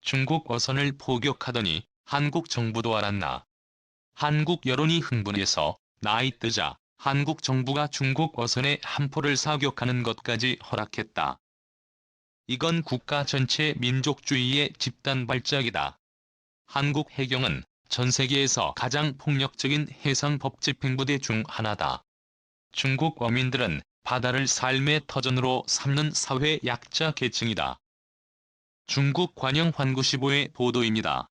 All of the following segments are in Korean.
중국 어선을 포격하더니 한국 정부도 알았나. 한국 여론이 흥분해서 나이 뜨자 한국 정부가 중국 어선에 함포를 사격하는 것까지 허락했다. 이건 국가 전체 민족주의의 집단 발작이다. 한국 해경은 전 세계에서 가장 폭력적인 해상법 집행부대 중 하나다. 중국 어민들은 바다를 삶의 터전으로 삼는 사회 약자 계층이다. 중국 관영 환구시보의 보도입니다.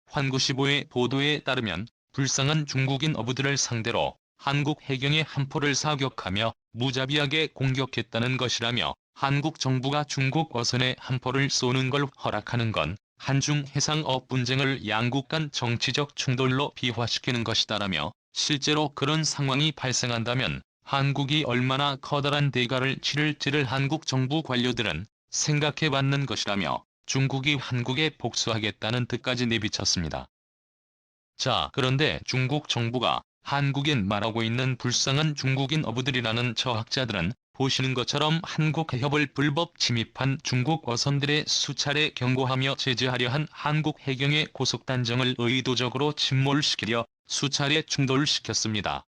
환구시보의 보도에 따르면 불쌍한 중국인 어부들을 상대로 한국 해경의 함포를 사격하며 무자비하게 공격했다는 것이라며 한국 정부가 중국 어선에 함포를 쏘는 걸 허락하는 건 한중 해상업 분쟁을 양국 간 정치적 충돌로 비화시키는 것이다라며 실제로 그런 상황이 발생한다면 한국이 얼마나 커다란 대가를 치를지를 한국 정부 관료들은 생각해봤는 것이라며 중국이 한국에 복수하겠다는 뜻까지 내비쳤습니다. 자, 그런데 중국 정부가 한국인 말하고 있는 불쌍한 중국인 어부들이라는 저학자들은 보시는 것처럼 한국 해협을 불법 침입한 중국 어선들의 수차례 경고하며 제재하려 한 한국 해경의 고속단정을 의도적으로 침몰시키려 수차례 충돌시켰습니다.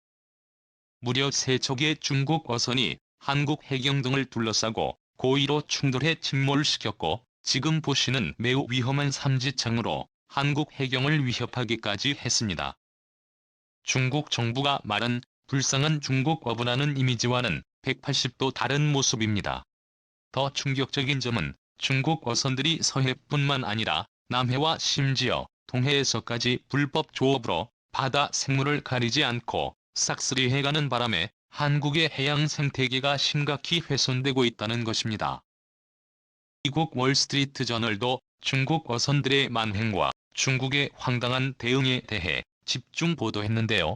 무려 3척의 중국 어선이 한국 해경 등을 둘러싸고 고의로 충돌해 침몰시켰고 지금 보시는 매우 위험한 삼지창으로 한국 해경을 위협하기까지 했습니다. 중국 정부가 말한 불쌍한 중국 어부라는 이미지와는 180도 다른 모습입니다. 더 충격적인 점은 중국 어선들이 서해뿐만 아니라 남해와 심지어 동해에서까지 불법 조업으로 바다 생물을 가리지 않고 싹쓸이해가는 바람에 한국의 해양 생태계가 심각히 훼손되고 있다는 것입니다. 미국 월스트리트 저널도 중국 어선들의 만행과 중국의 황당한 대응에 대해 집중 보도했는데요.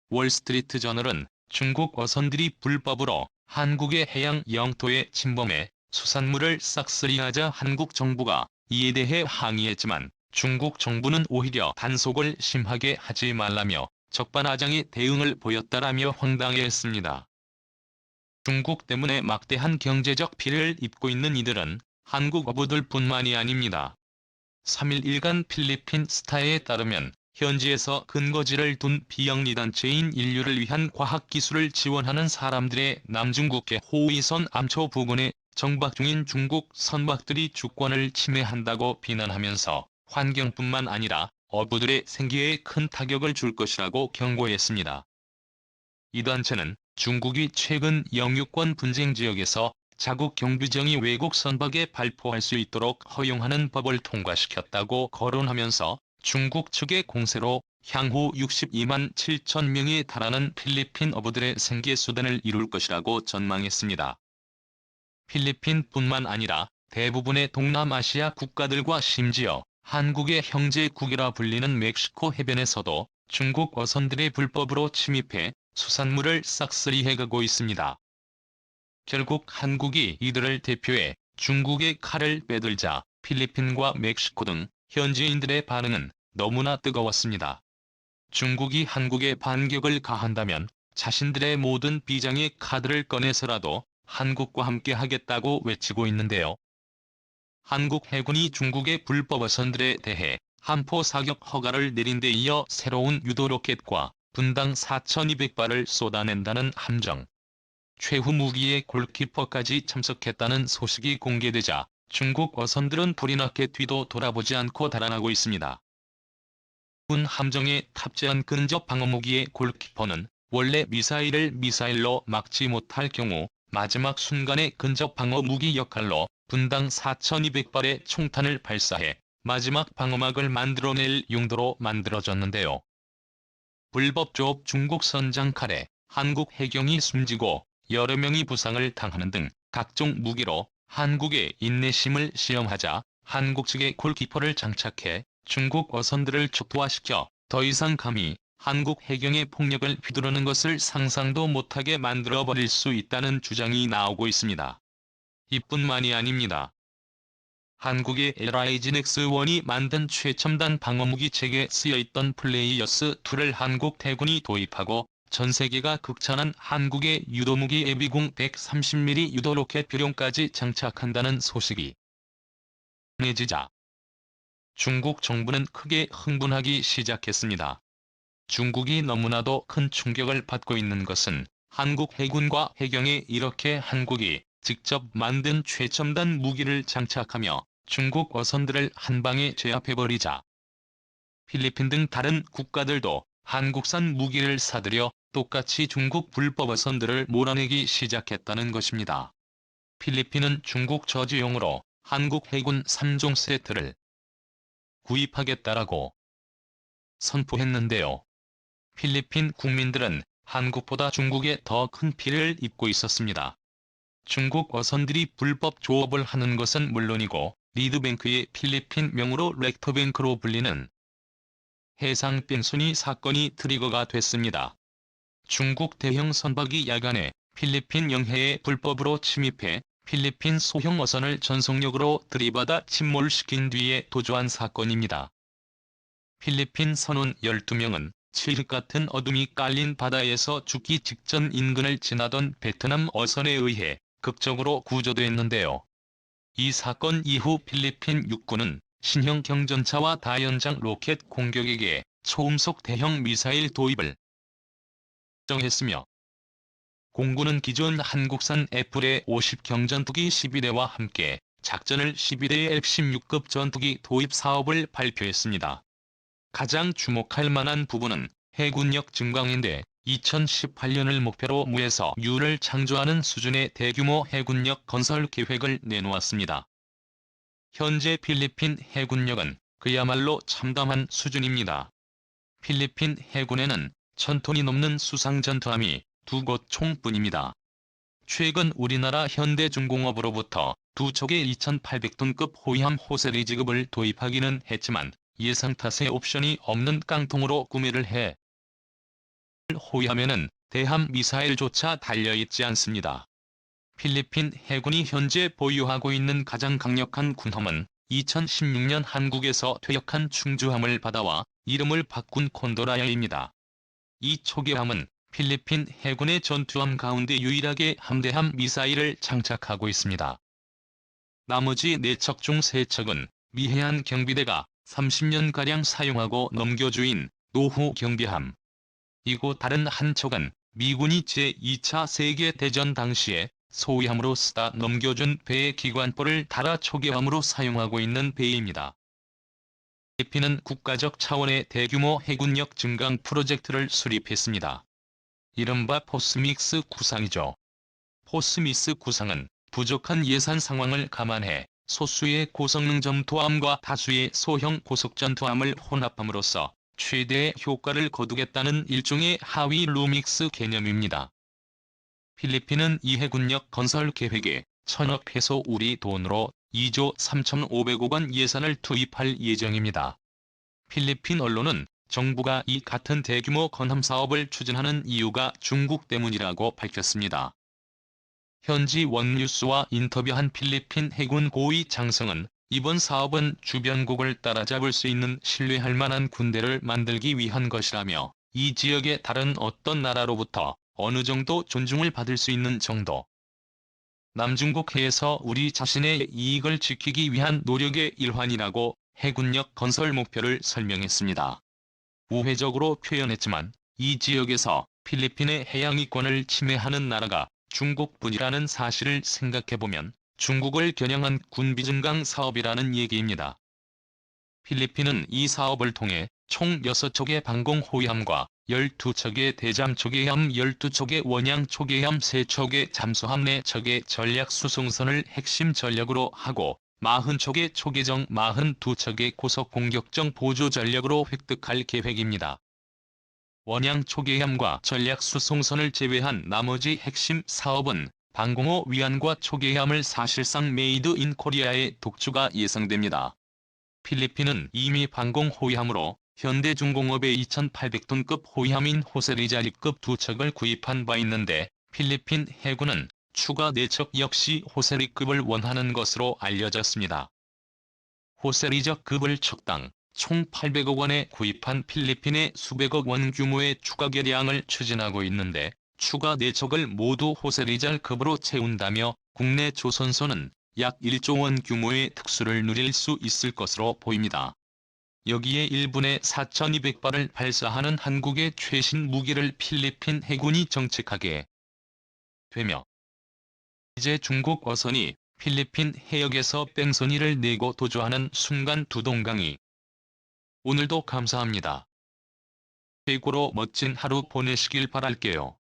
월스트리트 저널은 중국 어선들이 불법으로 한국의 해양 영토에 침범해 수산물을 싹쓸이하자 한국 정부가 이에 대해 항의했지만 중국 정부는 오히려 단속을 심하게 하지 말라며 적반하장의 대응을 보였다라며 황당해했습니다. 중국 때문에 막대한 경제적 피해를 입고 있는 이들은 한국 어부들뿐만이 아닙니다. 3일 일간 필리핀 스타에 따르면 현지에서 근거지를 둔 비영리단체인 인류를 위한 과학기술을 지원하는 사람들의 남중국해 호위선 암초 부근에 정박 중인 중국 선박들이 주권을 침해한다고 비난하면서 환경뿐만 아니라 어부들의 생계에 큰 타격을 줄 것이라고 경고했습니다. 이 단체는 중국이 최근 영유권 분쟁 지역에서 자국 경비정이 외국 선박에 발포할 수 있도록 허용하는 법을 통과시켰다고 거론하면서 중국 측의 공세로 향후 62만 7천 명에 달하는 필리핀 어부들의 생계 수단을 이룰 것이라고 전망했습니다. 필리핀뿐만 아니라 대부분의 동남아시아 국가들과 심지어 한국의 형제국이라 불리는 멕시코 해변에서도 중국 어선들의 불법으로 침입해 수산물을 싹쓸이해가고 있습니다. 결국 한국이 이들을 대표해 중국의 칼을 빼들자 필리핀과 멕시코 등 현지인들의 반응은 너무나 뜨거웠습니다. 중국이 한국에 반격을 가한다면 자신들의 모든 비장의 카드를 꺼내서라도 한국과 함께 하겠다고 외치고 있는데요. 한국 해군이 중국의 불법 어선들에 대해 함포 사격 허가를 내린 데 이어 새로운 유도 로켓과 분당 4,200발을 쏟아낸다는 함정, 최후 무기의 골키퍼까지 참석했다는 소식이 공개되자 중국 어선들은 불이 나게 뒤도 돌아보지 않고 달아나고 있습니다. 군 함정에 탑재한 근접 방어무기의 골키퍼는 원래 미사일을 미사일로 막지 못할 경우 마지막 순간의 근접 방어무기 역할로 분당 4,200발의 총탄을 발사해 마지막 방어막을 만들어낼 용도로 만들어졌는데요. 불법 조업 중국 선장 칼에 한국 해경이 숨지고 여러 명이 부상을 당하는 등 각종 무기로 한국의 인내심을 시험하자 한국 측의 골키퍼를 장착해 중국 어선들을 초토화시켜 더 이상 감히 한국 해경의 폭력을 휘두르는 것을 상상도 못하게 만들어버릴 수 있다는 주장이 나오고 있습니다. 이뿐만이 아닙니다. 한국의 LIG 넥스1이 만든 최첨단 방어무기 체계에 쓰여있던 플레이어스2를 한국 해군이 도입하고 전 세계가 극찬한 한국의 유도무기 예비공 130mm 유도 로켓 표룡까지 장착한다는 소식이 전해지자 중국 정부는 크게 흥분하기 시작했습니다. 중국이 너무나도 큰 충격을 받고 있는 것은 한국 해군과 해경에 이렇게 한국이 직접 만든 최첨단 무기를 장착하며 중국 어선들을 한방에 제압해버리자 필리핀 등 다른 국가들도 한국산 무기를 사들여 똑같이 중국 불법 어선들을 몰아내기 시작했다는 것입니다. 필리핀은 중국 저지용으로 한국 해군 3종 세트를 구입하겠다라고 선포했는데요. 필리핀 국민들은 한국보다 중국에 더 큰 피해를 입고 있었습니다. 중국 어선들이 불법 조업을 하는 것은 물론이고 리드뱅크의 필리핀 명으로 렉터뱅크로 불리는 해상 뺑소니 사건이 트리거가 됐습니다. 중국 대형 선박이 야간에 필리핀 영해에 불법으로 침입해 필리핀 소형 어선을 전속력으로 들이받아 침몰시킨 뒤에 도주한 사건입니다. 필리핀 선원 12명은 칠흑 같은 어둠이 깔린 바다에서 죽기 직전 인근을 지나던 베트남 어선에 의해 극적으로 구조됐는데요. 이 사건 이후 필리핀 육군은 신형 경전차와 다연장 로켓 공격에게 초음속 대형 미사일 도입을 정했으며 공군은 기존 한국산 F-50 경전투기 12대와 함께 작전을 12대의 F-16급 전투기 도입 사업을 발표했습니다. 가장 주목할 만한 부분은 해군력 증강인데 2018년을 목표로 무에서 유를 창조하는 수준의 대규모 해군력 건설 계획을 내놓았습니다. 현재 필리핀 해군력은 그야말로 참담한 수준입니다. 필리핀 해군에는 1000톤이 넘는 수상 전투함이 2곳 총뿐입니다. 최근 우리나라 현대중공업으로부터 2척의 2800톤급 호위함 호세리지급을 도입하기는 했지만 예상 탓에 옵션이 없는 깡통으로 구매를 해 호위함에는 대함 미사일조차 달려있지 않습니다. 필리핀 해군이 현재 보유하고 있는 가장 강력한 군함은 2016년 한국에서 퇴역한 충주함을 받아와 이름을 바꾼 콘도라야입니다. 이 초계함은 필리핀 해군의 전투함 가운데 유일하게 함대함 미사일을 장착하고 있습니다. 나머지 4척 중 3척은 미해안 경비대가 30년가량 사용하고 넘겨주인 노후 경비함. 이고 다른 한 척은 미군이 제2차 세계대전 당시에 소위함으로 쓰다 넘겨준 배의 기관포를 달아 초계함으로 사용하고 있는 배입니다. 필리핀은 국가적 차원의 대규모 해군력 증강 프로젝트를 수립했습니다. 이른바 포스믹스 구상이죠. 포스믹스 구상은 부족한 예산 상황을 감안해 소수의 고성능 전투함과 다수의 소형 고속전투함을 혼합함으로써 최대의 효과를 거두겠다는 일종의 하위 루믹스 개념입니다. 필리핀은 이 해군력 건설 계획에 1000억 페소 우리 돈으로 2조 3,500억 원 예산을 투입할 예정입니다. 필리핀 언론은 정부가 이 같은 대규모 건함 사업을 추진하는 이유가 중국 때문이라고 밝혔습니다. 현지 원뉴스와 인터뷰한 필리핀 해군 고위 장성은 이번 사업은 주변국을 따라잡을 수 있는 신뢰할 만한 군대를 만들기 위한 것이라며 이 지역의 다른 어떤 나라로부터 어느 정도 존중을 받을 수 있는 정도. 남중국 해에서 우리 자신의 이익을 지키기 위한 노력의 일환이라고 해군력 건설 목표를 설명했습니다. 우회적으로 표현했지만 이 지역에서 필리핀의 해양이권을 침해하는 나라가 중국뿐이라는 사실을 생각해보면 중국을 겨냥한 군비 증강 사업이라는 얘기입니다. 필리핀은 이 사업을 통해 총 6척의 방공 호위함과 12척의 대잠 초계함 12척의 원양 초계함 3척의 잠수함 4척의 전략 수송선을 핵심 전력으로 하고 40척의 초계정 42척의 고속 공격정 보조 전력으로 획득할 계획입니다. 원양 초계함과 전략 수송선을 제외한 나머지 핵심 사업은 방공호 위안과 초계함을 사실상 메이드 인 코리아의 독주가 예상됩니다. 필리핀은 이미 방공 호위함으로 현대중공업의 2800톤급 호위함인 호세리자리급 2척을 구입한 바 있는데 필리핀 해군은 추가 4척 역시 호세리급을 원하는 것으로 알려졌습니다. 호세리저급을 척당 총 800억 원에 구입한 필리핀의 수백억 원 규모의 추가 개량을 추진하고 있는데 추가 4척을 모두 호세리잘급으로 채운다며 국내 조선소는 약 1조 원 규모의 특수를 누릴 수 있을 것으로 보입니다. 여기에 1분에 4,200발을 발사하는 한국의 최신 무기를 필리핀 해군이 정책하게 되며 이제 중국 어선이 필리핀 해역에서 뺑소니를 내고 도주하는 순간 두동강이 오늘도 감사합니다. 최고로 멋진 하루 보내시길 바랄게요.